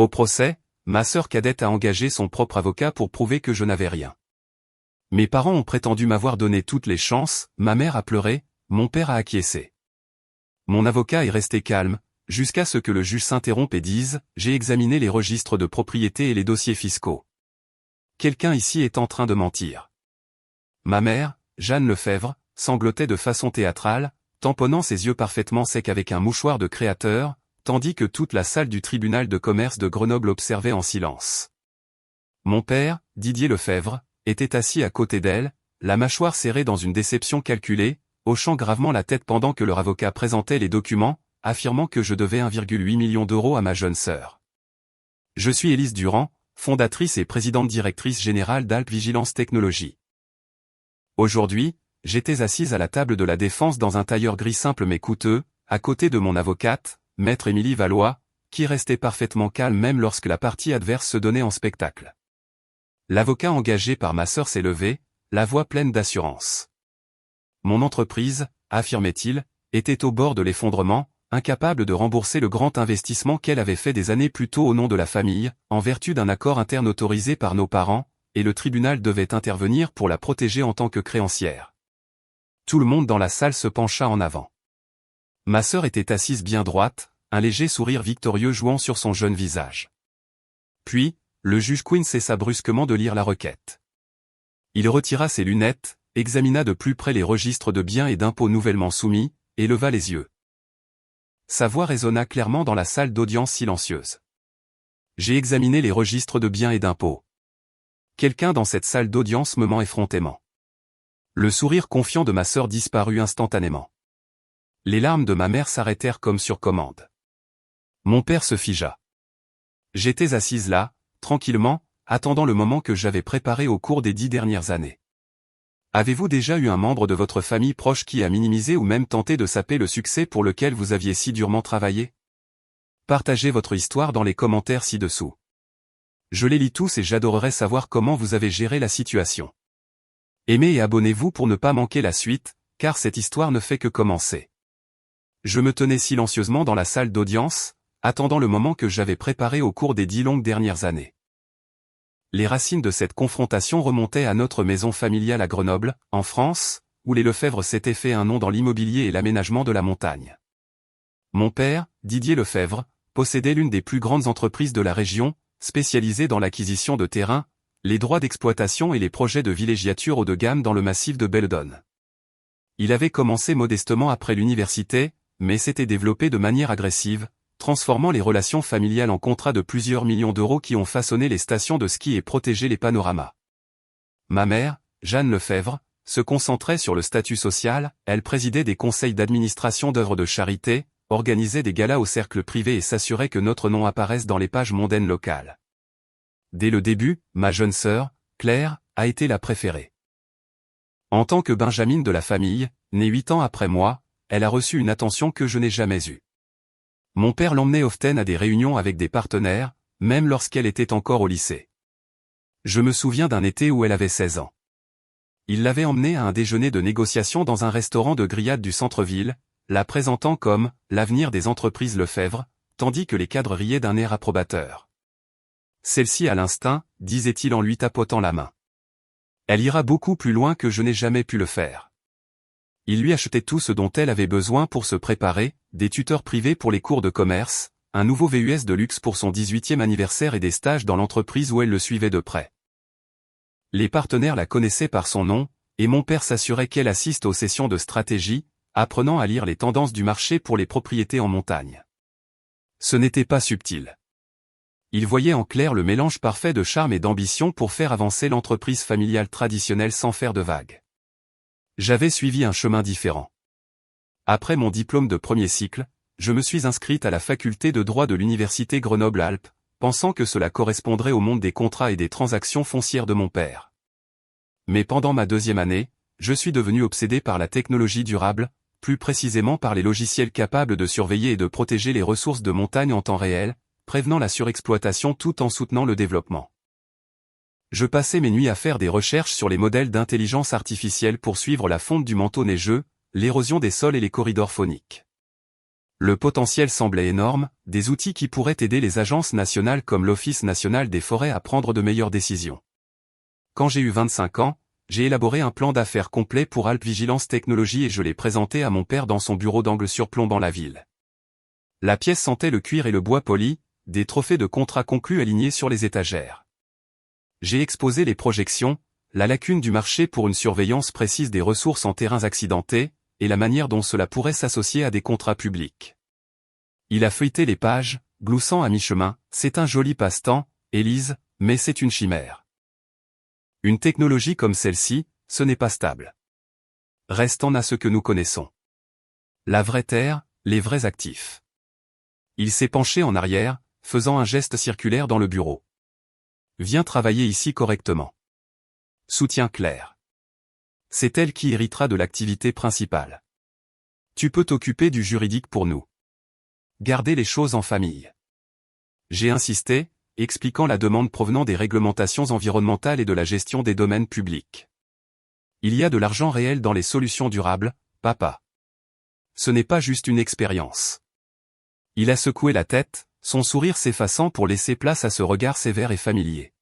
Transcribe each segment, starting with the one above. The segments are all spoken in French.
Au procès, ma sœur cadette a engagé son propre avocat pour prouver que je n'avais rien. Mes parents ont prétendu m'avoir donné toutes les chances, ma mère a pleuré, mon père a acquiescé. Mon avocat est resté calme, jusqu'à ce que le juge s'interrompe et dise « J'ai examiné les registres de propriété et les dossiers fiscaux. Quelqu'un ici est en train de mentir. » Ma mère, Jeanne Lefebvre, sanglotait de façon théâtrale, tamponnant ses yeux parfaitement secs avec un mouchoir de créateur, tandis que toute la salle du tribunal de commerce de Grenoble observait en silence. Mon père, Didier Lefebvre, était assis à côté d'elle, la mâchoire serrée dans une déception calculée, hochant gravement la tête pendant que leur avocat présentait les documents, affirmant que je devais 1,8 million d'euros à ma jeune sœur. Je suis Élise Durand, fondatrice et présidente directrice générale d'Alp Vigilance Technologies. Aujourd'hui, j'étais assise à la table de la défense dans un tailleur gris simple mais coûteux, à côté de mon avocate, maître Émilie Valois, qui restait parfaitement calme même lorsque la partie adverse se donnait en spectacle. L'avocat engagé par ma sœur s'est levé, la voix pleine d'assurance. Mon entreprise, affirmait-il, était au bord de l'effondrement, incapable de rembourser le grand investissement qu'elle avait fait des années plus tôt au nom de la famille, en vertu d'un accord interne autorisé par nos parents, et le tribunal devait intervenir pour la protéger en tant que créancière. Tout le monde dans la salle se pencha en avant. Ma sœur était assise bien droite, un léger sourire victorieux jouant sur son jeune visage. Puis, le juge Quinn cessa brusquement de lire la requête. Il retira ses lunettes, examina de plus près les registres de biens et d'impôts nouvellement soumis, et leva les yeux. Sa voix résonna clairement dans la salle d'audience silencieuse. J'ai examiné les registres de biens et d'impôts. Quelqu'un dans cette salle d'audience me ment effrontément. Le sourire confiant de ma sœur disparut instantanément. Les larmes de ma mère s'arrêtèrent comme sur commande. Mon père se figea. J'étais assise là, tranquillement, attendant le moment que j'avais préparé au cours des 10 dernières années. Avez-vous déjà eu un membre de votre famille proche qui a minimisé ou même tenté de saper le succès pour lequel vous aviez si durement travaillé? Partagez votre histoire dans les commentaires ci-dessous. Je les lis tous et j'adorerais savoir comment vous avez géré la situation. Aimez et abonnez-vous pour ne pas manquer la suite, car cette histoire ne fait que commencer. Je me tenais silencieusement dans la salle d'audience, attendant le moment que j'avais préparé au cours des 10 longues dernières années. Les racines de cette confrontation remontaient à notre maison familiale à Grenoble, en France, où les Lefebvre s'étaient fait un nom dans l'immobilier et l'aménagement de la montagne. Mon père, Didier Lefebvre, possédait l'une des plus grandes entreprises de la région, spécialisée dans l'acquisition de terrains, les droits d'exploitation et les projets de villégiature haut de gamme dans le massif de Belledonne. Il avait commencé modestement après l'université, mais s'était développé de manière agressive, transformant les relations familiales en contrats de plusieurs millions d'euros qui ont façonné les stations de ski et protégé les panoramas. Ma mère, Jeanne Lefebvre, se concentrait sur le statut social, elle présidait des conseils d'administration d'œuvres de charité, organisait des galas au cercle privé et s'assurait que notre nom apparaisse dans les pages mondaines locales. Dès le début, ma jeune sœur, Claire, a été la préférée. En tant que benjamine de la famille, née 8 ans après moi, elle a reçu une attention que je n'ai jamais eue. Mon père l'emmenait often à des réunions avec des partenaires, même lorsqu'elle était encore au lycée. Je me souviens d'un été où elle avait 16 ans. Il l'avait emmenée à un déjeuner de négociation dans un restaurant de grillades du centre-ville, la présentant comme « l'avenir des entreprises Lefebvre », tandis que les cadres riaient d'un air approbateur. Celle-ci à l'instinct, disait-il en lui tapotant la main. Elle ira beaucoup plus loin que je n'ai jamais pu le faire. Il lui achetait tout ce dont elle avait besoin pour se préparer, des tuteurs privés pour les cours de commerce, un nouveau VUS de luxe pour son 18e anniversaire et des stages dans l'entreprise où elle le suivait de près. Les partenaires la connaissaient par son nom, et mon père s'assurait qu'elle assiste aux sessions de stratégie, apprenant à lire les tendances du marché pour les propriétés en montagne. Ce n'était pas subtil. Il voyait en clair le mélange parfait de charme et d'ambition pour faire avancer l'entreprise familiale traditionnelle sans faire de vagues. J'avais suivi un chemin différent. Après mon diplôme de premier cycle, je me suis inscrite à la faculté de droit de l'université Grenoble-Alpes, pensant que cela correspondrait au monde des contrats et des transactions foncières de mon père. Mais pendant ma 2e année, je suis devenu obsédé par la technologie durable, plus précisément par les logiciels capables de surveiller et de protéger les ressources de montagne en temps réel, prévenant la surexploitation tout en soutenant le développement. Je passais mes nuits à faire des recherches sur les modèles d'intelligence artificielle pour suivre la fonte du manteau neigeux, l'érosion des sols et les corridors phoniques. Le potentiel semblait énorme, des outils qui pourraient aider les agences nationales comme l'Office national des forêts à prendre de meilleures décisions. Quand j'ai eu 25 ans, j'ai élaboré un plan d'affaires complet pour Alp Vigilance Technologies et je l'ai présenté à mon père dans son bureau d'angle surplombant la ville. La pièce sentait le cuir et le bois poli, des trophées de contrats conclus alignés sur les étagères. J'ai exposé les projections, la lacune du marché pour une surveillance précise des ressources en terrains accidentés, et la manière dont cela pourrait s'associer à des contrats publics. Il a feuilleté les pages, gloussant à mi-chemin, c'est un joli passe-temps, Élise, mais c'est une chimère. Une technologie comme celle-ci, ce n'est pas stable. Restons à ce que nous connaissons. La vraie terre, les vrais actifs. Il s'est penché en arrière, faisant un geste circulaire dans le bureau. Viens travailler ici correctement. Soutien Claire. C'est elle qui héritera de l'activité principale. Tu peux t'occuper du juridique pour nous. Garder les choses en famille. J'ai insisté, expliquant la demande provenant des réglementations environnementales et de la gestion des domaines publics. Il y a de l'argent réel dans les solutions durables, papa. Ce n'est pas juste une expérience. Il a secoué la tête, son sourire s'effaçant pour laisser place à ce regard sévère et familier.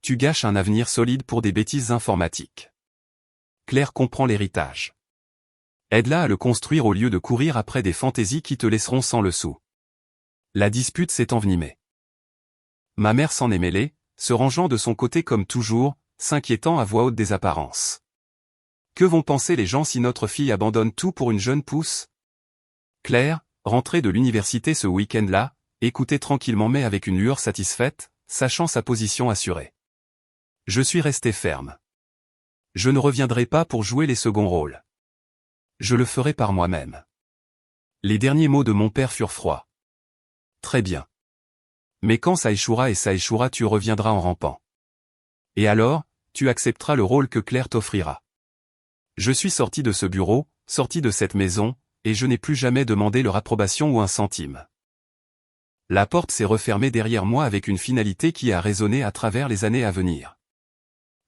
Tu gâches un avenir solide pour des bêtises informatiques. Claire comprend l'héritage. Aide-la à le construire au lieu de courir après des fantaisies qui te laisseront sans le sou. La dispute s'est envenimée. Ma mère s'en est mêlée, se rangeant de son côté comme toujours, s'inquiétant à voix haute des apparences. Que vont penser les gens si notre fille abandonne tout pour une jeune pousse? Claire, rentrée de l'université ce week-end-là, écoutait tranquillement mais avec une lueur satisfaite, sachant sa position assurée. Je suis resté ferme. Je ne reviendrai pas pour jouer les seconds rôles. Je le ferai par moi-même. Les derniers mots de mon père furent froids. Très bien. Mais quand ça échouera tu reviendras en rampant. Et alors, tu accepteras le rôle que Claire t'offrira. Je suis sorti de ce bureau, sorti de cette maison, et je n'ai plus jamais demandé leur approbation ou un centime. La porte s'est refermée derrière moi avec une finalité qui a résonné à travers les années à venir.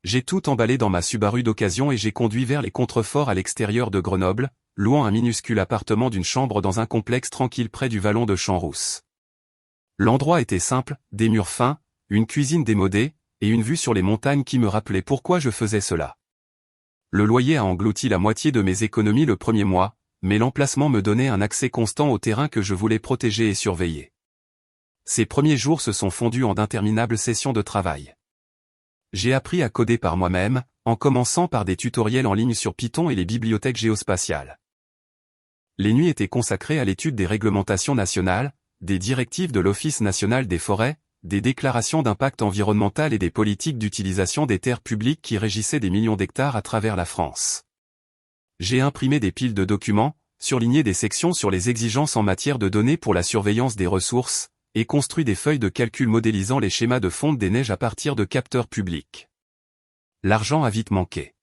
J'ai tout emballé dans ma Subaru d'occasion et j'ai conduit vers les contreforts à l'extérieur de Grenoble, louant un minuscule appartement d'une chambre dans un complexe tranquille près du vallon de Champs-Rousses. L'endroit était simple, des murs fins, une cuisine démodée, et une vue sur les montagnes qui me rappelait pourquoi je faisais cela. Le loyer a englouti la moitié de mes économies le premier mois, mais l'emplacement me donnait un accès constant au terrain que je voulais protéger et surveiller. Ces premiers jours se sont fondus en d'interminables sessions de travail. J'ai appris à coder par moi-même, en commençant par des tutoriels en ligne sur Python et les bibliothèques géospatiales. Les nuits étaient consacrées à l'étude des réglementations nationales, des directives de l'Office national des forêts, des déclarations d'impact environnemental et des politiques d'utilisation des terres publiques qui régissaient des millions d'hectares à travers la France. J'ai imprimé des piles de documents, surligné des sections sur les exigences en matière de données pour la surveillance des ressources, et construit des feuilles de calcul modélisant les schémas de fonte des neiges à partir de capteurs publics. L'argent a vite manqué.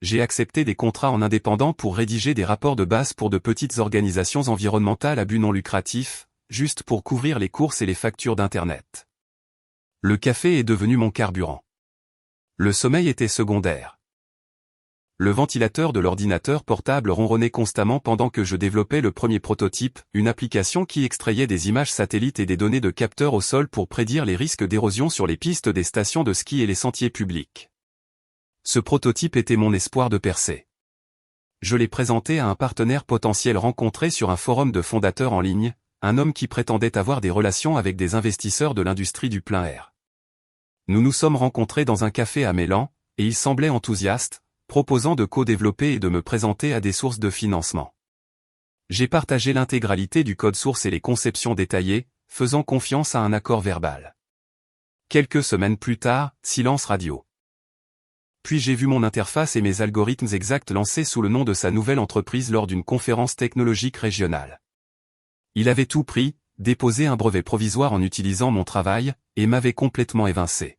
J'ai accepté des contrats en indépendant pour rédiger des rapports de base pour de petites organisations environnementales à but non lucratif, juste pour couvrir les courses et les factures d'Internet. Le café est devenu mon carburant. Le sommeil était secondaire. Le ventilateur de l'ordinateur portable ronronnait constamment pendant que je développais le premier prototype, une application qui extrayait des images satellites et des données de capteurs au sol pour prédire les risques d'érosion sur les pistes des stations de ski et les sentiers publics. Ce prototype était mon espoir de percer. Je l'ai présenté à un partenaire potentiel rencontré sur un forum de fondateurs en ligne, un homme qui prétendait avoir des relations avec des investisseurs de l'industrie du plein air. Nous nous sommes rencontrés dans un café à Mélan, et il semblait enthousiaste, proposant de co-développer et de me présenter à des sources de financement. J'ai partagé l'intégralité du code source et les conceptions détaillées, faisant confiance à un accord verbal. Quelques semaines plus tard, silence radio. Puis j'ai vu mon interface et mes algorithmes exacts lancés sous le nom de sa nouvelle entreprise lors d'une conférence technologique régionale. Il avait tout pris, déposé un brevet provisoire en utilisant mon travail, et m'avait complètement évincé.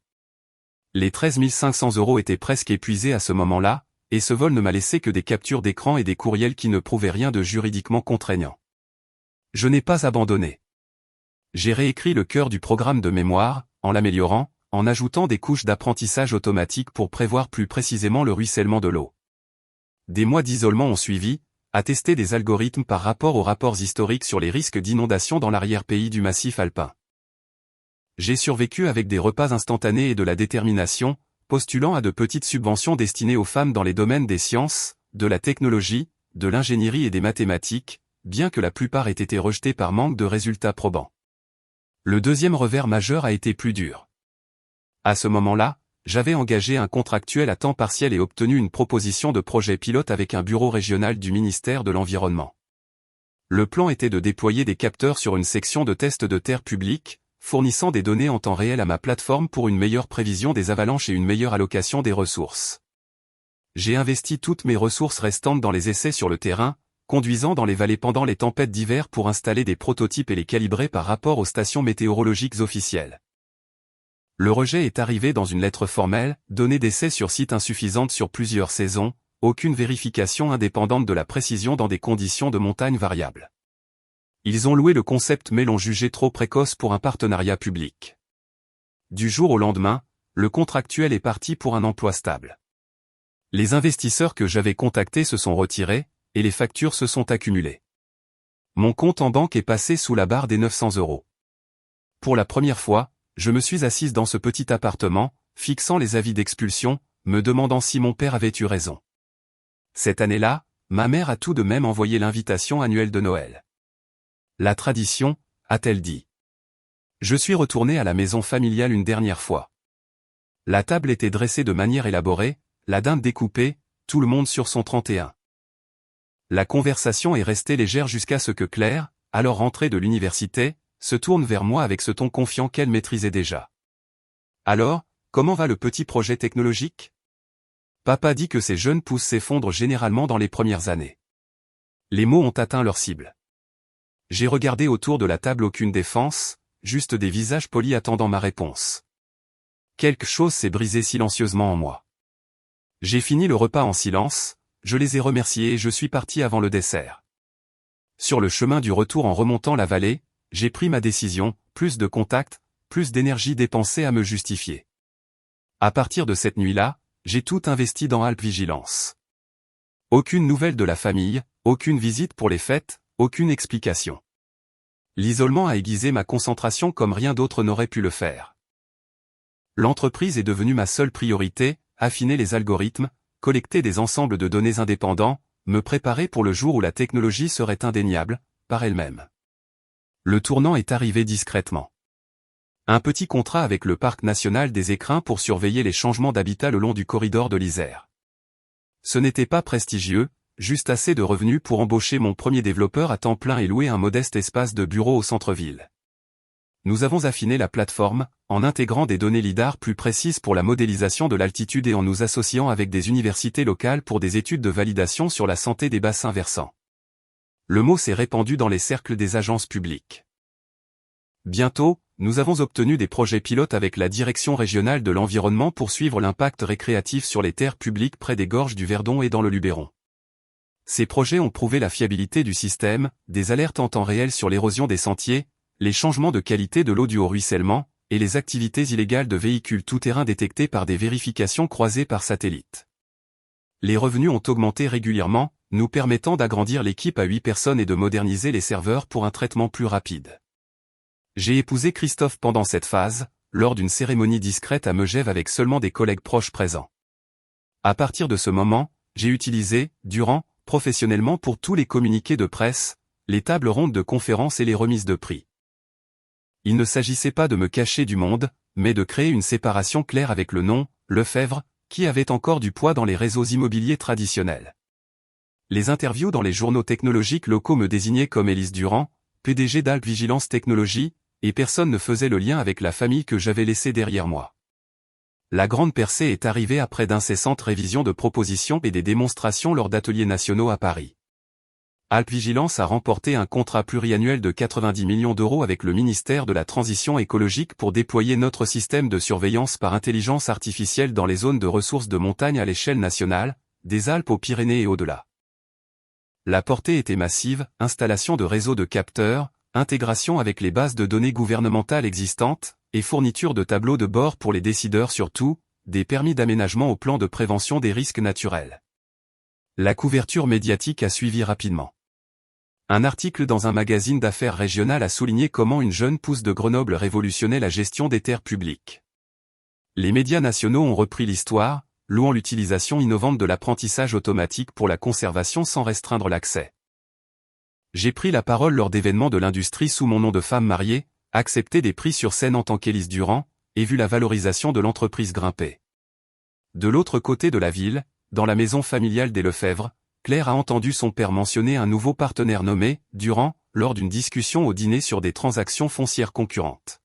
Les 13 500 € étaient presque épuisés à ce moment-là, et ce vol ne m'a laissé que des captures d'écran et des courriels qui ne prouvaient rien de juridiquement contraignant. Je n'ai pas abandonné. J'ai réécrit le cœur du programme de mémoire, en l'améliorant, en ajoutant des couches d'apprentissage automatique pour prévoir plus précisément le ruissellement de l'eau. Des mois d'isolement ont suivi, à tester des algorithmes par rapport aux rapports historiques sur les risques d'inondation dans l'arrière-pays du massif alpin. J'ai survécu avec des repas instantanés et de la détermination, postulant à de petites subventions destinées aux femmes dans les domaines des sciences, de la technologie, de l'ingénierie et des mathématiques, bien que la plupart aient été rejetés par manque de résultats probants. Le deuxième revers majeur a été plus dur. À ce moment-là, j'avais engagé un contractuel à temps partiel et obtenu une proposition de projet pilote avec un bureau régional du ministère de l'Environnement. Le plan était de déployer des capteurs sur une section de test de terre publique, fournissant des données en temps réel à ma plateforme pour une meilleure prévision des avalanches et une meilleure allocation des ressources. J'ai investi toutes mes ressources restantes dans les essais sur le terrain, conduisant dans les vallées pendant les tempêtes d'hiver pour installer des prototypes et les calibrer par rapport aux stations météorologiques officielles. Le rejet est arrivé dans une lettre formelle, données d'essais sur site insuffisantes sur plusieurs saisons, aucune vérification indépendante de la précision dans des conditions de montagne variables. Ils ont loué le concept mais l'ont jugé trop précoce pour un partenariat public. Du jour au lendemain, le contractuel est parti pour un emploi stable. Les investisseurs que j'avais contactés se sont retirés, et les factures se sont accumulées. Mon compte en banque est passé sous la barre des 900 €. Pour la première fois, je me suis assise dans ce petit appartement, fixant les avis d'expulsion, me demandant si mon père avait eu raison. Cette année-là, ma mère a tout de même envoyé l'invitation annuelle de Noël. La tradition, a-t-elle dit. Je suis retourné à la maison familiale une dernière fois. La table était dressée de manière élaborée, la dinde découpée, tout le monde sur son 31. La conversation est restée légère jusqu'à ce que Claire, alors rentrée de l'université, se tourne vers moi avec ce ton confiant qu'elle maîtrisait déjà. Alors, comment va le petit projet technologique? Papa dit que ces jeunes pousses s'effondrent généralement dans les premières années. Les mots ont atteint leur cible. J'ai regardé autour de la table, aucune défense, juste des visages polis attendant ma réponse. Quelque chose s'est brisé silencieusement en moi. J'ai fini le repas en silence, je les ai remerciés et je suis parti avant le dessert. Sur le chemin du retour en remontant la vallée, j'ai pris ma décision, plus de contacts, plus d'énergie dépensée à me justifier. À partir de cette nuit-là, j'ai tout investi dans Alp Vigilance. Aucune nouvelle de la famille, aucune visite pour les fêtes, aucune explication. L'isolement a aiguisé ma concentration comme rien d'autre n'aurait pu le faire. L'entreprise est devenue ma seule priorité, affiner les algorithmes, collecter des ensembles de données indépendants, me préparer pour le jour où la technologie serait indéniable, par elle-même. Le tournant est arrivé discrètement. Un petit contrat avec le Parc national des Écrins pour surveiller les changements d'habitat le long du corridor de l'Isère. Ce n'était pas prestigieux, juste assez de revenus pour embaucher mon premier développeur à temps plein et louer un modeste espace de bureau au centre-ville. Nous avons affiné la plateforme, en intégrant des données lidar plus précises pour la modélisation de l'altitude et en nous associant avec des universités locales pour des études de validation sur la santé des bassins versants. Le mot s'est répandu dans les cercles des agences publiques. Bientôt, nous avons obtenu des projets pilotes avec la Direction régionale de l'environnement pour suivre l'impact récréatif sur les terres publiques près des gorges du Verdon et dans le Luberon. Ces projets ont prouvé la fiabilité du système, des alertes en temps réel sur l'érosion des sentiers, les changements de qualité de l'eau due au ruissellement, et les activités illégales de véhicules tout-terrain détectées par des vérifications croisées par satellite. Les revenus ont augmenté régulièrement, nous permettant d'agrandir l'équipe à 8 personnes et de moderniser les serveurs pour un traitement plus rapide. J'ai épousé Christophe pendant cette phase, lors d'une cérémonie discrète à Megève avec seulement des collègues proches présents. À partir de ce moment, j'ai utilisé, professionnellement pour tous les communiqués de presse, les tables rondes de conférences et les remises de prix. Il ne s'agissait pas de me cacher du monde, mais de créer une séparation claire avec le nom, Lefebvre, qui avait encore du poids dans les réseaux immobiliers traditionnels. Les interviews dans les journaux technologiques locaux me désignaient comme Élise Durand, PDG d'Alp Vigilance Technologies, et personne ne faisait le lien avec la famille que j'avais laissée derrière moi. La grande percée est arrivée après d'incessantes révisions de propositions et des démonstrations lors d'ateliers nationaux à Paris. Alp Vigilance a remporté un contrat pluriannuel de 90 millions € avec le ministère de la Transition écologique pour déployer notre système de surveillance par intelligence artificielle dans les zones de ressources de montagne à l'échelle nationale, des Alpes aux Pyrénées et au-delà. La portée était massive, installation de réseaux de capteurs, intégration avec les bases de données gouvernementales existantes, et fourniture de tableaux de bord pour les décideurs surtout, des permis d'aménagement au plan de prévention des risques naturels. La couverture médiatique a suivi rapidement. Un article dans un magazine d'affaires régional a souligné comment une jeune pousse de Grenoble révolutionnait la gestion des terres publiques. Les médias nationaux ont repris l'histoire, louant l'utilisation innovante de l'apprentissage automatique pour la conservation sans restreindre l'accès. J'ai pris la parole lors d'événements de l'industrie sous mon nom de femme mariée, accepté des prix sur scène en tant qu'Élise Durand, et vu la valorisation de l'entreprise grimper. De l'autre côté de la ville, dans la maison familiale des Lefebvre, Claire a entendu son père mentionner un nouveau partenaire nommé Durand lors d'une discussion au dîner sur des transactions foncières concurrentes.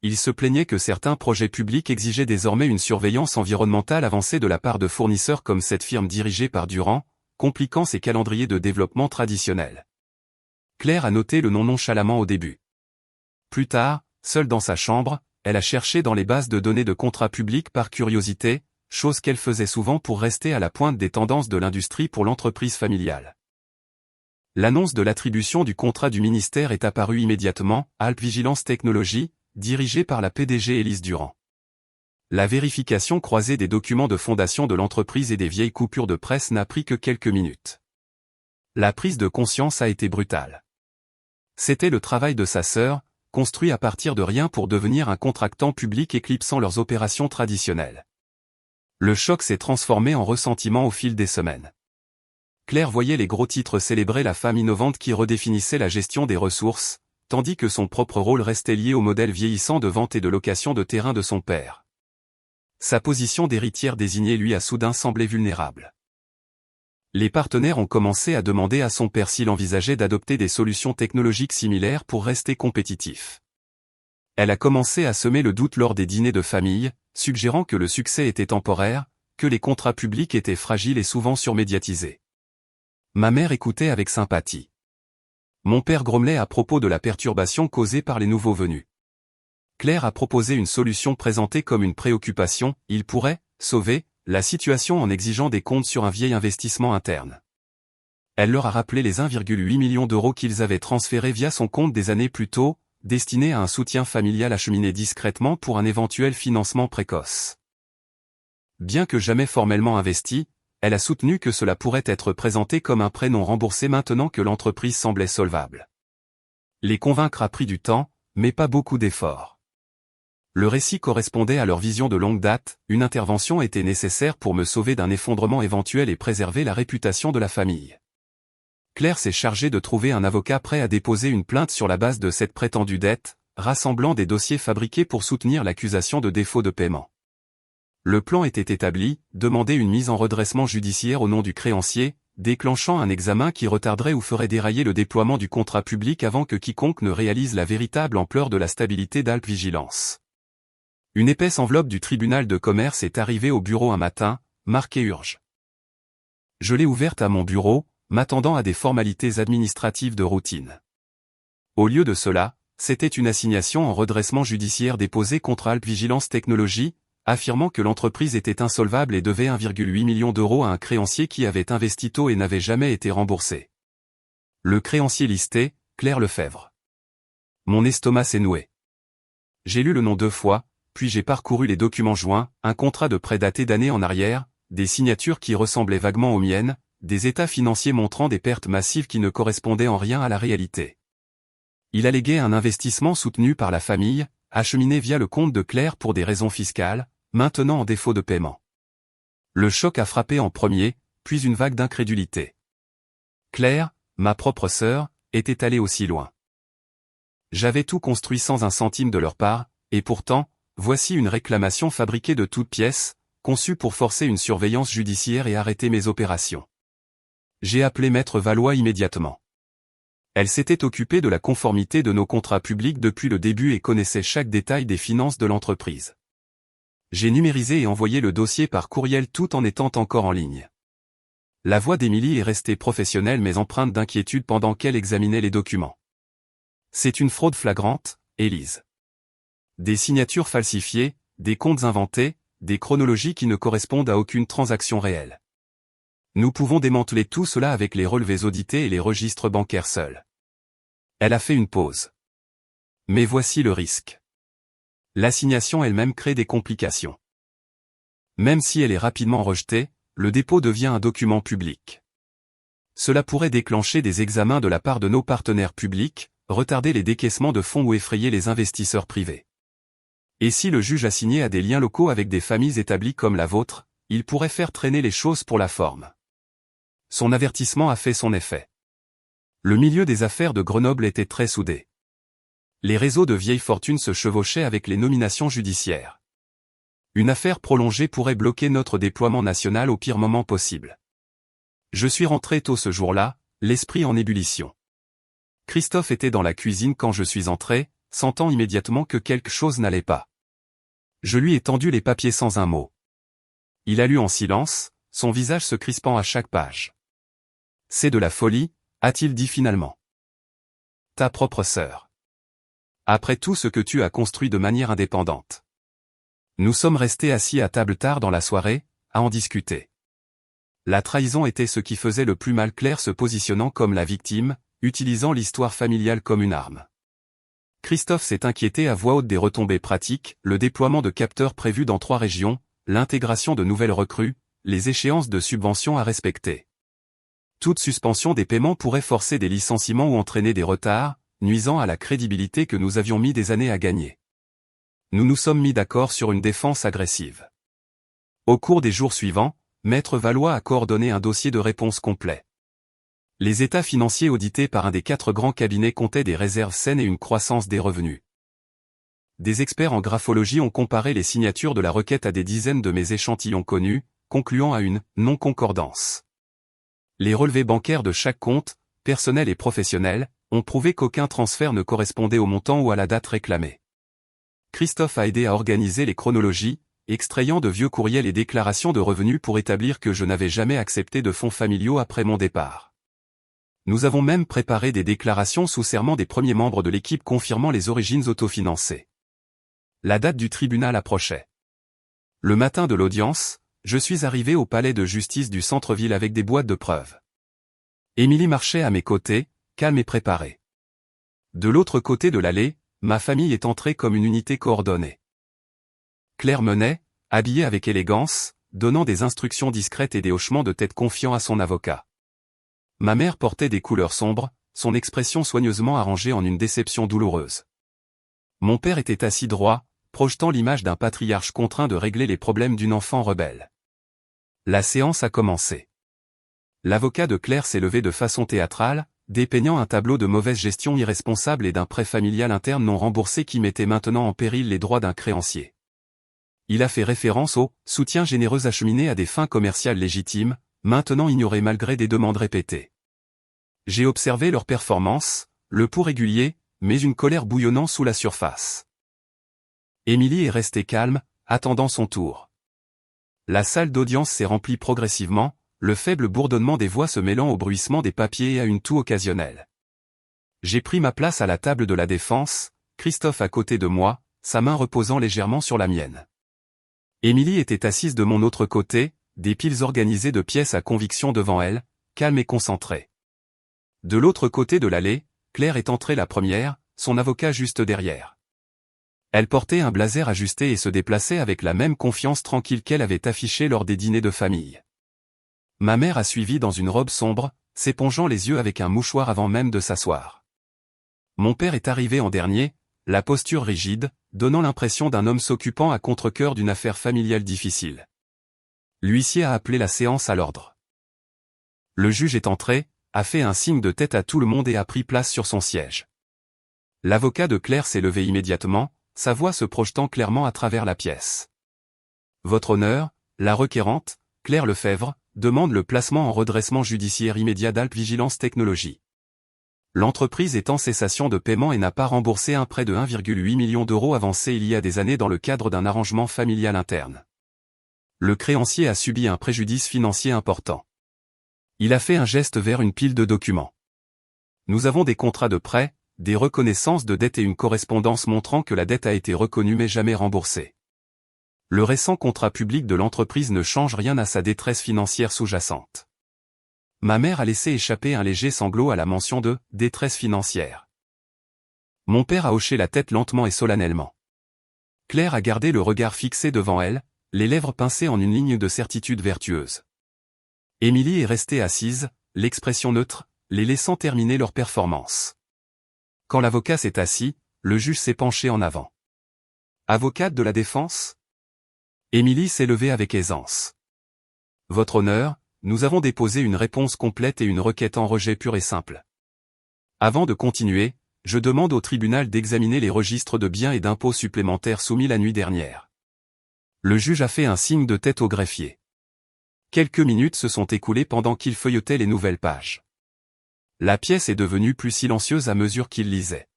Il se plaignait que certains projets publics exigeaient désormais une surveillance environnementale avancée de la part de fournisseurs comme cette firme dirigée par Durand, compliquant ses calendriers de développement traditionnels. Claire a noté le nom nonchalamment au début. Plus tard, seule dans sa chambre, elle a cherché dans les bases de données de contrats publics par curiosité, chose qu'elle faisait souvent pour rester à la pointe des tendances de l'industrie pour l'entreprise familiale. L'annonce de l'attribution du contrat du ministère est apparue immédiatement, Alpes Vigilance Technologies, dirigée par la PDG Élise Durand. La vérification croisée des documents de fondation de l'entreprise et des vieilles coupures de presse n'a pris que quelques minutes. La prise de conscience a été brutale. C'était le travail de sa sœur, construit à partir de rien pour devenir un contractant public éclipsant leurs opérations traditionnelles. Le choc s'est transformé en ressentiment au fil des semaines. Claire voyait les gros titres célébrer la femme innovante qui redéfinissait la gestion des ressources, tandis que son propre rôle restait lié au modèle vieillissant de vente et de location de terrain de son père. Sa position d'héritière désignée lui a soudain semblé vulnérable. Les partenaires ont commencé à demander à son père s'il envisageait d'adopter des solutions technologiques similaires pour rester compétitif. Elle a commencé à semer le doute lors des dîners de famille, suggérant que le succès était temporaire, que les contrats publics étaient fragiles et souvent surmédiatisés. Ma mère écoutait avec sympathie. Mon père grommelait à propos de la perturbation causée par les nouveaux venus. Claire a proposé une solution présentée comme une préoccupation, il pourrait sauver la situation en exigeant des comptes sur un vieil investissement interne. Elle leur a rappelé les 1,8 million d'euros qu'ils avaient transférés via son compte des années plus tôt, destiné à un soutien familial acheminé discrètement pour un éventuel financement précoce. Bien que jamais formellement investi, elle a soutenu que cela pourrait être présenté comme un prêt non remboursé maintenant que l'entreprise semblait solvable. Les convaincre a pris du temps, mais pas beaucoup d'efforts. Le récit correspondait à leur vision de longue date, une intervention était nécessaire pour me sauver d'un effondrement éventuel et préserver la réputation de la famille. Claire s'est chargée de trouver un avocat prêt à déposer une plainte sur la base de cette prétendue dette, rassemblant des dossiers fabriqués pour soutenir l'accusation de défaut de paiement. Le plan était établi, demander une mise en redressement judiciaire au nom du créancier, déclenchant un examen qui retarderait ou ferait dérailler le déploiement du contrat public avant que quiconque ne réalise la véritable ampleur de la stabilité d'Alpes Vigilance. Une épaisse enveloppe du tribunal de commerce est arrivée au bureau un matin, marquée urge. Je l'ai ouverte à mon bureau, m'attendant à des formalités administratives de routine. Au lieu de cela, c'était une assignation en redressement judiciaire déposée contre Alpes Vigilance Technologies, affirmant que l'entreprise était insolvable et devait 1,8 million d'euros à un créancier qui avait investi tôt et n'avait jamais été remboursé. Le créancier listé, Claire Lefebvre. Mon estomac s'est noué. J'ai lu le nom 2 fois, puis j'ai parcouru les documents joints, un contrat de prêt daté d'années en arrière, des signatures qui ressemblaient vaguement aux miennes, des états financiers montrant des pertes massives qui ne correspondaient en rien à la réalité. Il alléguait un investissement soutenu par la famille, acheminé via le compte de Claire pour des raisons fiscales, maintenant en défaut de paiement. Le choc a frappé en premier, puis une vague d'incrédulité. Claire, ma propre sœur, était allée aussi loin. J'avais tout construit sans un centime de leur part, et pourtant, voici une réclamation fabriquée de toutes pièces, conçue pour forcer une surveillance judiciaire et arrêter mes opérations. J'ai appelé Maître Valois immédiatement. Elle s'était occupée de la conformité de nos contrats publics depuis le début et connaissait chaque détail des finances de l'entreprise. J'ai numérisé et envoyé le dossier par courriel tout en étant encore en ligne. La voix d'Émilie est restée professionnelle mais empreinte d'inquiétude pendant qu'elle examinait les documents. C'est une fraude flagrante, Élise. Des signatures falsifiées, des comptes inventés, des chronologies qui ne correspondent à aucune transaction réelle. Nous pouvons démanteler tout cela avec les relevés audités et les registres bancaires seuls. Elle a fait une pause. Mais voici le risque. L'assignation elle-même crée des complications. Même si elle est rapidement rejetée, le dépôt devient un document public. Cela pourrait déclencher des examens de la part de nos partenaires publics, retarder les décaissements de fonds ou effrayer les investisseurs privés. Et si le juge assigné a des liens locaux avec des familles établies comme la vôtre, il pourrait faire traîner les choses pour la forme. Son avertissement a fait son effet. Le milieu des affaires de Grenoble était très soudé. Les réseaux de vieilles fortunes se chevauchaient avec les nominations judiciaires. Une affaire prolongée pourrait bloquer notre déploiement national au pire moment possible. Je suis rentré tôt ce jour-là, l'esprit en ébullition. Christophe était dans la cuisine quand je suis entré, sentant immédiatement que quelque chose n'allait pas. Je lui ai tendu les papiers sans un mot. Il a lu en silence, son visage se crispant à chaque page. « C'est de la folie », a-t-il dit finalement. « Ta propre sœur. Après tout ce que tu as construit de manière indépendante. » Nous sommes restés assis à table tard dans la soirée, à en discuter. La trahison était ce qui faisait le plus mal, Claire se positionnant comme la victime, utilisant l'histoire familiale comme une arme. Christophe s'est inquiété à voix haute des retombées pratiques, le déploiement de capteurs prévus dans 3 régions, l'intégration de nouvelles recrues, les échéances de subventions à respecter. Toute suspension des paiements pourrait forcer des licenciements ou entraîner des retards, nuisant à la crédibilité que nous avions mis des années à gagner. Nous nous sommes mis d'accord sur une défense agressive. Au cours des jours suivants, Maître Valois a coordonné un dossier de réponse complet. Les états financiers audités par un des 4 grands cabinets comptaient des réserves saines et une croissance des revenus. Des experts en graphologie ont comparé les signatures de la requête à des dizaines de mes échantillons connus, concluant à une non-concordance. Les relevés bancaires de chaque compte, personnel et professionnel, ont prouvé qu'aucun transfert ne correspondait au montant ou à la date réclamée. Christophe a aidé à organiser les chronologies, extrayant de vieux courriels et déclarations de revenus pour établir que je n'avais jamais accepté de fonds familiaux après mon départ. Nous avons même préparé des déclarations sous serment des premiers membres de l'équipe confirmant les origines autofinancées. La date du tribunal approchait. Le matin de l'audience, je suis arrivé au palais de justice du centre-ville avec des boîtes de preuves. Émilie marchait à mes côtés, calme et préparée. De l'autre côté de l'allée, ma famille est entrée comme une unité coordonnée. Claire menait, habillée avec élégance, donnant des instructions discrètes et des hochements de tête confiants à son avocat. Ma mère portait des couleurs sombres, son expression soigneusement arrangée en une déception douloureuse. Mon père était assis droit, projetant l'image d'un patriarche contraint de régler les problèmes d'une enfant rebelle. La séance a commencé. L'avocat de Claire s'est levé de façon théâtrale, dépeignant un tableau de mauvaise gestion irresponsable et d'un prêt familial interne non remboursé qui mettait maintenant en péril les droits d'un créancier. Il a fait référence au « soutien généreux acheminé à des fins commerciales légitimes », maintenant ignoré malgré des demandes répétées. J'ai observé leur performance, le pouls régulier, mais une colère bouillonnant sous la surface. Émilie est restée calme, attendant son tour. La salle d'audience s'est remplie progressivement, le faible bourdonnement des voix se mêlant au bruissement des papiers et à une toux occasionnelle. J'ai pris ma place à la table de la défense, Christophe à côté de moi, sa main reposant légèrement sur la mienne. Émilie était assise de mon autre côté, des piles organisées de pièces à conviction devant elle, calme et concentrée. De l'autre côté de l'allée, Claire est entrée la première, son avocat juste derrière. Elle portait un blazer ajusté et se déplaçait avec la même confiance tranquille qu'elle avait affichée lors des dîners de famille. Ma mère a suivi dans une robe sombre, s'épongeant les yeux avec un mouchoir avant même de s'asseoir. Mon père est arrivé en dernier, la posture rigide, donnant l'impression d'un homme s'occupant à contre-cœur d'une affaire familiale difficile. L'huissier a appelé la séance à l'ordre. Le juge est entré, a fait un signe de tête à tout le monde et a pris place sur son siège. L'avocat de Claire s'est levé immédiatement, sa voix se projetant clairement à travers la pièce. Votre honneur, la requérante, Claire Lefebvre, demande le placement en redressement judiciaire immédiat d'Alp Vigilance Technologies. L'entreprise est en cessation de paiement et n'a pas remboursé un prêt de 1,8 million d'euros avancé il y a des années dans le cadre d'un arrangement familial interne. Le créancier a subi un préjudice financier important. Il a fait un geste vers une pile de documents. Nous avons des contrats de prêt, des reconnaissances de dette et une correspondance montrant que la dette a été reconnue mais jamais remboursée. Le récent contrat public de l'entreprise ne change rien à sa détresse financière sous-jacente. Ma mère a laissé échapper un léger sanglot à la mention de « détresse financière ». Mon père a hoché la tête lentement et solennellement. Claire a gardé le regard fixé devant elle, les lèvres pincées en une ligne de certitude vertueuse. Émilie est restée assise, l'expression neutre, les laissant terminer leur performance. Quand l'avocat s'est assis, le juge s'est penché en avant. Avocate de la défense? Émilie s'est levée avec aisance. Votre honneur, nous avons déposé une réponse complète et une requête en rejet pur et simple. Avant de continuer, je demande au tribunal d'examiner les registres de biens et d'impôts supplémentaires soumis la nuit dernière. Le juge a fait un signe de tête au greffier. Quelques minutes se sont écoulées pendant qu'il feuilletait les nouvelles pages. La pièce est devenue plus silencieuse à mesure qu'il lisait.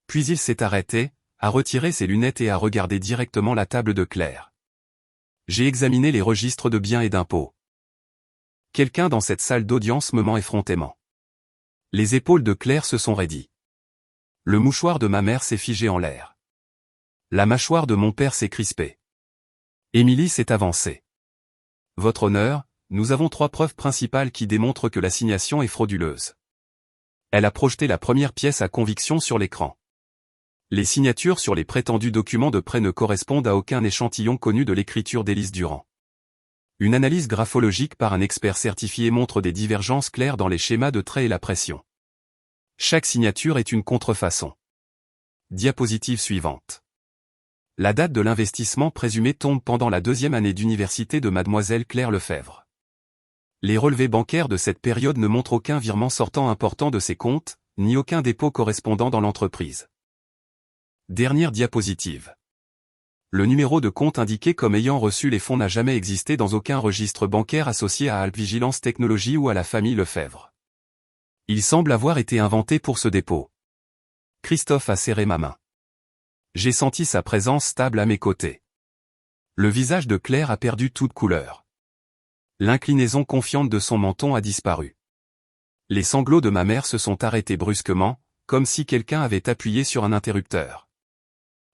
Puis il s'est arrêté, a retiré ses lunettes et a regardé directement la table de Claire. J'ai examiné les registres de biens et d'impôts. Quelqu'un dans cette salle d'audience me ment effrontément. Les épaules de Claire se sont raidies. Le mouchoir de ma mère s'est figé en l'air. La mâchoire de mon père s'est crispée. Émilie s'est avancée. Votre honneur, nous avons 3 preuves principales qui démontrent que l'assignation est frauduleuse. Elle a projeté la première pièce à conviction sur l'écran. Les signatures sur les prétendus documents de prêt ne correspondent à aucun échantillon connu de l'écriture d'Élise Durand. Une analyse graphologique par un expert certifié montre des divergences claires dans les schémas de traits et la pression. Chaque signature est une contrefaçon. Diapositive suivante. La date de l'investissement présumé tombe pendant la 2e année d'université de mademoiselle Claire Lefebvre. Les relevés bancaires de cette période ne montrent aucun virement sortant important de ses comptes, ni aucun dépôt correspondant dans l'entreprise. Dernière diapositive. Le numéro de compte indiqué comme ayant reçu les fonds n'a jamais existé dans aucun registre bancaire associé à Alp Vigilance Technologies ou à la famille Lefebvre. Il semble avoir été inventé pour ce dépôt. Christophe a serré ma main. J'ai senti sa présence stable à mes côtés. Le visage de Claire a perdu toute couleur. L'inclinaison confiante de son menton a disparu. Les sanglots de ma mère se sont arrêtés brusquement, comme si quelqu'un avait appuyé sur un interrupteur.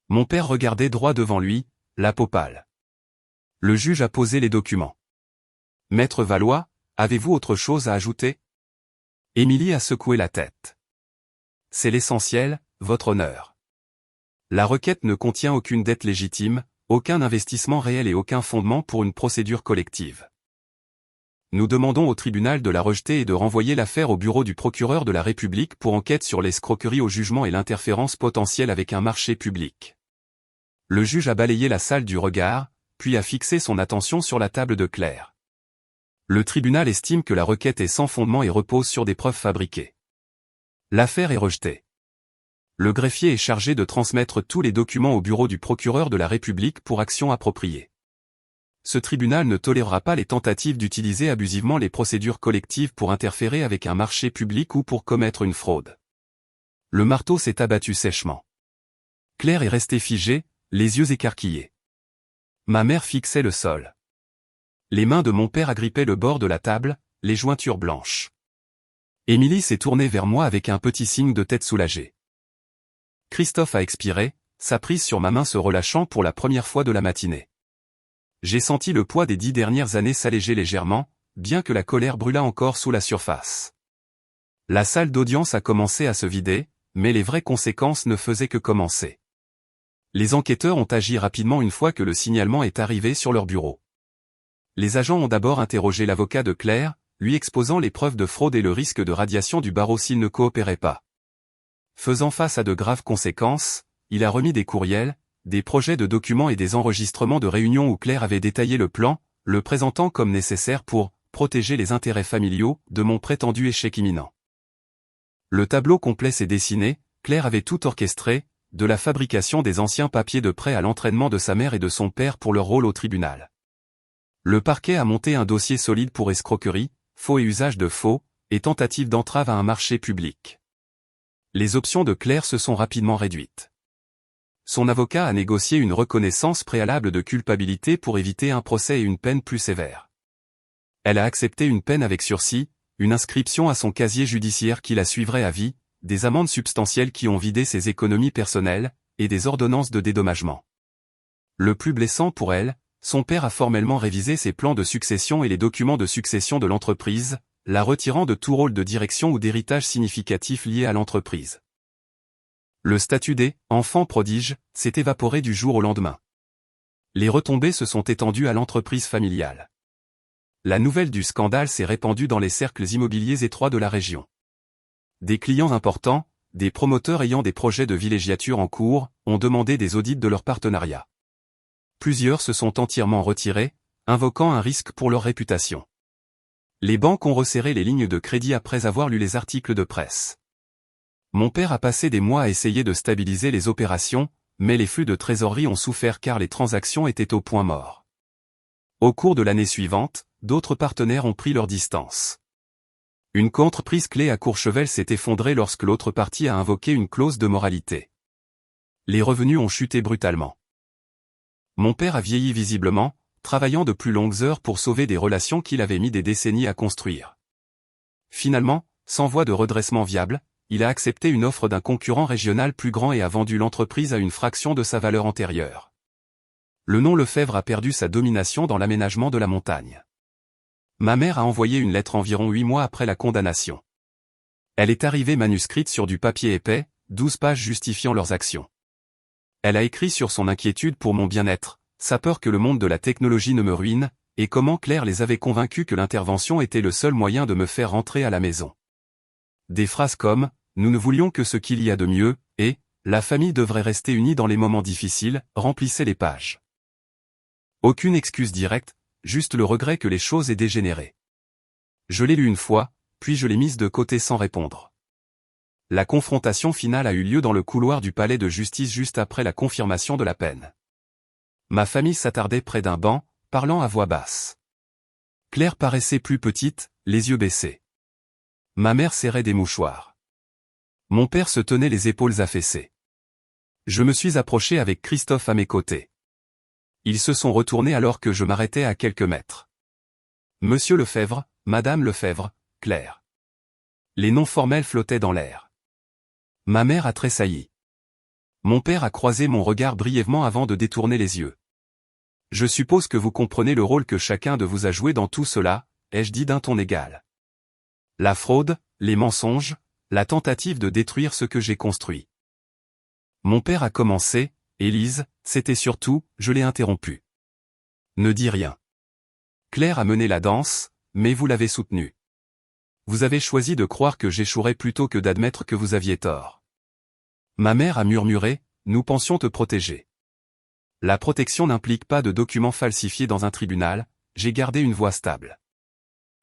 Mon père regardait droit devant lui, la peau pâle. Le juge a posé les documents. Maître Valois, avez-vous autre chose à ajouter? Émilie a secoué la tête. C'est l'essentiel, votre honneur. La requête ne contient aucune dette légitime, aucun investissement réel et aucun fondement pour une procédure collective. Nous demandons au tribunal de la rejeter et de renvoyer l'affaire au bureau du procureur de la République pour enquête sur l'escroquerie au jugement et l'interférence potentielle avec un marché public. Le juge a balayé la salle du regard, puis a fixé son attention sur la table de Claire. Le tribunal estime que la requête est sans fondement et repose sur des preuves fabriquées. L'affaire est rejetée. Le greffier est chargé de transmettre tous les documents au bureau du procureur de la République pour action appropriée. Ce tribunal ne tolérera pas les tentatives d'utiliser abusivement les procédures collectives pour interférer avec un marché public ou pour commettre une fraude. Le marteau s'est abattu sèchement. Claire est restée figée, les yeux écarquillés. Ma mère fixait le sol. Les mains de mon père agrippaient le bord de la table, les jointures blanches. Émilie s'est tournée vers moi avec un petit signe de tête soulagée. Christophe a expiré, sa prise sur ma main se relâchant pour la première fois de la matinée. J'ai senti le poids des 10 dernières années s'alléger légèrement, bien que la colère brûlât encore sous la surface. La salle d'audience a commencé à se vider, mais les vraies conséquences ne faisaient que commencer. Les enquêteurs ont agi rapidement une fois que le signalement est arrivé sur leur bureau. Les agents ont d'abord interrogé l'avocat de Claire, lui exposant les preuves de fraude et le risque de radiation du barreau s'il ne coopérait pas. Faisant face à de graves conséquences, il a remis des courriels, des projets de documents et des enregistrements de réunions où Claire avait détaillé le plan, le présentant comme nécessaire pour protéger les intérêts familiaux de mon prétendu échec imminent. Le tableau complet s'est dessiné, Claire avait tout orchestré, de la fabrication des anciens papiers de prêt à l'entraînement de sa mère et de son père pour leur rôle au tribunal. Le parquet a monté un dossier solide pour escroquerie, faux et usage de faux, et tentative d'entrave à un marché public. Les options de Claire se sont rapidement réduites. Son avocat a négocié une reconnaissance préalable de culpabilité pour éviter un procès et une peine plus sévère. Elle a accepté une peine avec sursis, une inscription à son casier judiciaire qui la suivrait à vie, des amendes substantielles qui ont vidé ses économies personnelles, et des ordonnances de dédommagement. Le plus blessant pour elle, son père a formellement révisé ses plans de succession et les documents de succession de l'entreprise, la retirant de tout rôle de direction ou d'héritage significatif lié à l'entreprise. Le statut des « enfants prodiges » s'est évaporé du jour au lendemain. Les retombées se sont étendues à l'entreprise familiale. la nouvelle du scandale s'est répandue dans les cercles immobiliers étroits de la région. Des clients importants, des promoteurs ayant des projets de villégiature en cours, ont demandé des audits de leur partenariat. Plusieurs se sont entièrement retirés, invoquant un risque pour leur réputation. Les banques ont resserré les lignes de crédit après avoir lu les articles de presse. Mon père a passé des mois à essayer de stabiliser les opérations, mais les flux de trésorerie ont souffert car les transactions étaient au point mort. Au cours de l'année suivante, d'autres partenaires ont pris leur distance. Une entreprise clé à Courchevel s'est effondrée lorsque l'autre partie a invoqué une clause de moralité. Les revenus ont chuté brutalement. Mon père a vieilli visiblement, travaillant de plus longues heures pour sauver des relations qu'il avait mis des décennies à construire. Finalement, sans voie de redressement viable, il a accepté une offre d'un concurrent régional plus grand et a vendu l'entreprise à une fraction de sa valeur antérieure. Le nom Lefebvre a perdu sa domination dans l'aménagement de la montagne. Ma mère a envoyé une lettre environ 8 mois après la condamnation. Elle est arrivée manuscrite sur du papier épais, 12 pages justifiant leurs actions. Elle a écrit sur son inquiétude pour mon bien-être, sa peur que le monde de la technologie ne me ruine, et comment Claire les avait convaincus que l'intervention était le seul moyen de me faire rentrer à la maison. Des phrases comme « Nous ne voulions que ce qu'il y a de mieux » et « La famille devrait rester unie dans les moments difficiles » remplissaient les pages. Aucune excuse directe, juste le regret que les choses aient dégénéré. Je l'ai lu une fois, puis je l'ai mise de côté sans répondre. La confrontation finale a eu lieu dans le couloir du palais de justice juste après la confirmation de la peine. Ma famille s'attardait près d'un banc, parlant à voix basse. Claire paraissait plus petite, les yeux baissés. Ma mère serrait des mouchoirs. Mon père se tenait les épaules affaissées. Je me suis approché avec Christophe à mes côtés. Ils se sont retournés alors que je m'arrêtais à quelques mètres. Monsieur Lefebvre, Madame Lefebvre, Claire. Les noms formels flottaient dans l'air. Ma mère a tressailli. Mon père a croisé mon regard brièvement avant de détourner les yeux. Je suppose que vous comprenez le rôle que chacun de vous a joué dans tout cela, ai-je dit d'un ton égal. La fraude, les mensonges, la tentative de détruire ce que j'ai construit. Mon père a commencé, Élise, c'était surtout, je l'ai interrompu. Ne dis rien. Claire a mené la danse, mais vous l'avez soutenue. Vous avez choisi de croire que j'échouerais plutôt que d'admettre que vous aviez tort. Ma mère a murmuré, nous pensions te protéger. La protection n'implique pas de documents falsifiés dans un tribunal, j'ai gardé une voix stable.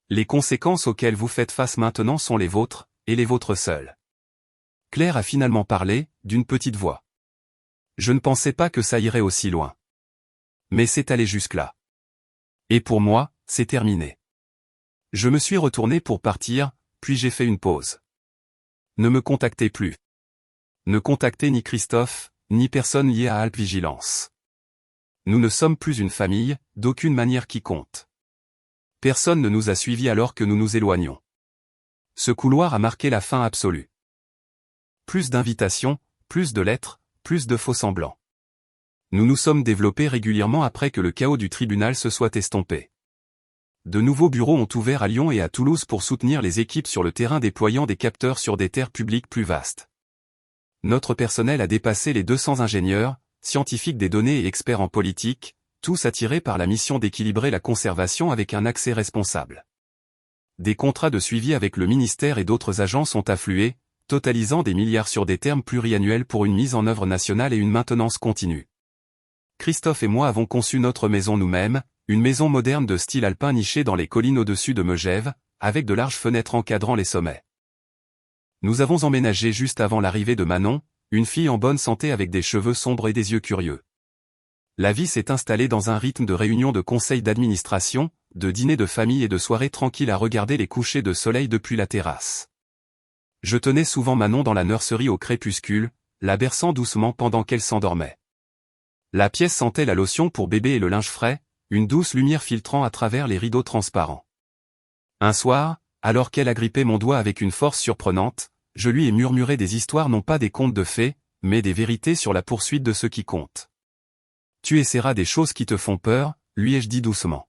Les conséquences auxquelles vous faites face maintenant sont les vôtres, et les vôtres seules. Claire a finalement parlé, d'une petite voix. Je ne pensais pas que ça irait aussi loin. Mais c'est allé jusque-là. Et pour moi, c'est terminé. Je me suis retourné pour partir, puis j'ai fait une pause. Ne me contactez plus. Ne contactez ni Christophe, ni personne liée à Alpes Vigilance. Nous ne sommes plus une famille, d'aucune manière qui compte. Personne ne nous a suivis alors que nous nous éloignions. Ce couloir a marqué la fin absolue. Plus d'invitations, plus de lettres, plus de faux-semblants. Nous nous sommes développés régulièrement après que le chaos du tribunal se soit estompé. De nouveaux bureaux ont ouvert à Lyon et à Toulouse pour soutenir les équipes sur le terrain déployant des capteurs sur des terres publiques plus vastes. Notre personnel a dépassé les 200 ingénieurs, scientifiques des données et experts en politique, tous attirés par la mission d'équilibrer la conservation avec un accès responsable. Des contrats de suivi avec le ministère et d'autres agences sont afflués, totalisant des milliards sur des termes pluriannuels pour une mise en œuvre nationale et une maintenance continue. Christophe et moi avons conçu notre maison nous-mêmes, une maison moderne de style alpin nichée dans les collines au-dessus de Megève, avec de larges fenêtres encadrant les sommets. Nous avons emménagé juste avant l'arrivée de Manon, une fille en bonne santé avec des cheveux sombres et des yeux curieux. La vie s'est installée dans un rythme de réunions de conseils d'administration, de dîners de famille et de soirées tranquilles à regarder les couchers de soleil depuis la terrasse. Je tenais souvent Manon dans la nurserie au crépuscule, la berçant doucement pendant qu'elle s'endormait. La pièce sentait la lotion pour bébé et le linge frais, une douce lumière filtrant à travers les rideaux transparents. Un soir, alors qu'elle agrippait mon doigt avec une force surprenante, je lui ai murmuré des histoires non pas des contes de fées, mais des vérités sur la poursuite de ce qui compte. Tu essaieras des choses qui te font peur, lui ai-je dit doucement.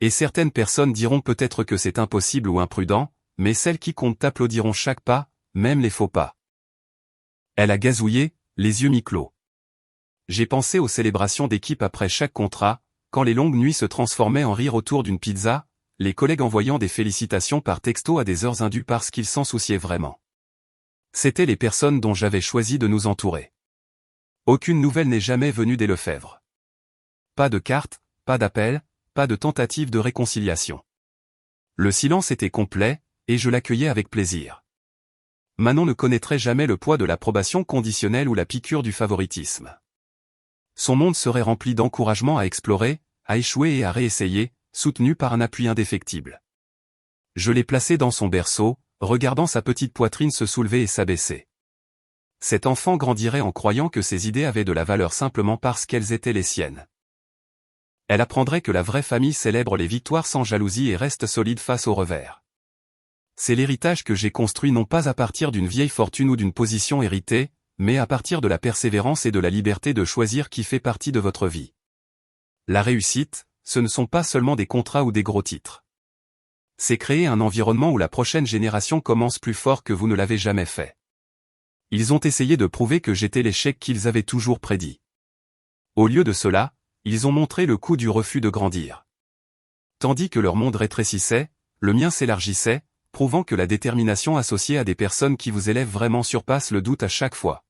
Et certaines personnes diront peut-être que c'est impossible ou imprudent, mais celles qui comptent t'applaudiront chaque pas, même les faux pas. Elle a gazouillé, les yeux mi-clos. J'ai pensé aux célébrations d'équipe après chaque contrat, quand les longues nuits se transformaient en rire autour d'une pizza, les collègues envoyant des félicitations par texto à des heures indues parce qu'ils s'en souciaient vraiment. C'étaient les personnes dont j'avais choisi de nous entourer. Aucune nouvelle n'est jamais venue des Lefebvre. Pas de carte, pas d'appel, pas de tentative de réconciliation. Le silence était complet, et je l'accueillais avec plaisir. Manon ne connaîtrait jamais le poids de l'approbation conditionnelle ou la piqûre du favoritisme. Son monde serait rempli d'encouragement à explorer, à échouer et à réessayer, soutenu par un appui indéfectible. Je l'ai placé dans son berceau, regardant sa petite poitrine se soulever et s'abaisser. Cet enfant grandirait en croyant que ses idées avaient de la valeur simplement parce qu'elles étaient les siennes. Elle apprendrait que la vraie famille célèbre les victoires sans jalousie et reste solide face aux revers. C'est l'héritage que j'ai construit non pas à partir d'une vieille fortune ou d'une position héritée, mais à partir de la persévérance et de la liberté de choisir qui fait partie de votre vie. La réussite, ce ne sont pas seulement des contrats ou des gros titres. C'est créer un environnement où la prochaine génération commence plus fort que vous ne l'avez jamais fait. Ils ont essayé de prouver que j'étais l'échec qu'ils avaient toujours prédit. Au lieu de cela, ils ont montré le coût du refus de grandir. Tandis que leur monde rétrécissait, le mien s'élargissait, prouvant que la détermination associée à des personnes qui vous élèvent vraiment surpasse le doute à chaque fois.